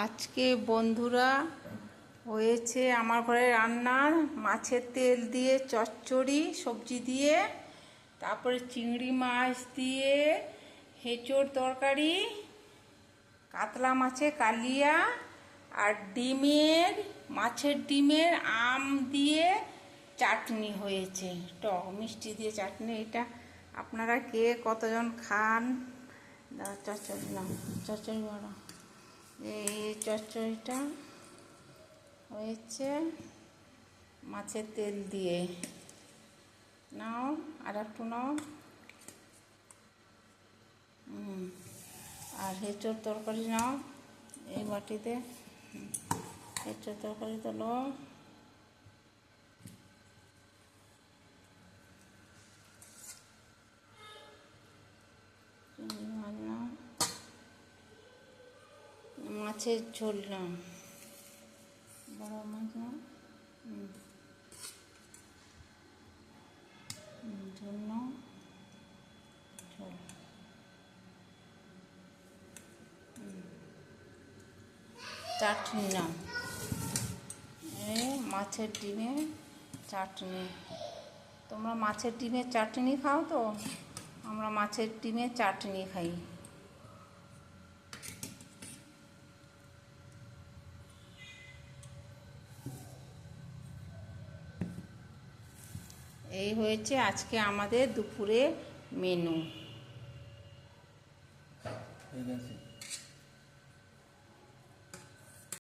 আজকে বন্ধুরা হয়েছে আমার ঘরে রান্নার মাছের তেল দিয়ে চচ্চড়ি সবজি দিয়ে, তারপরে চিংড়ি মাছ দিয়ে হেঁচোড় তরকারি, কাতলা মাছের কালিয়া, আর মাছের ডিমের আম দিয়ে চাটনি হয়েছে, টক মিষ্টি দিয়ে চাটনি। এটা আপনারা কে কতজন খান? চচ্চড়ি নাও, চচ্চড়ি বড়। এই চচ্চড়িটা হয়েছে মাছের তেল দিয়ে। নাও আর একটু নাও। আর হেঁচোড় তরকারি নাও এই বাটিতে। হেঁচোড় তরকারি তো লো। মাছ নাও, মাছের ঝোল নাও, বড় মাছ নাও, ঝোল নাও, ঝোল। চাটনি নাও, এই মাছের ডিমের চাটনি। তোমরা মাছের ডিমের চাটনি খাও তো? আমরা মাছের ডিমের চাটনি খাই। এই হয়েছে আজকে আমাদের দুপুরে মেনু।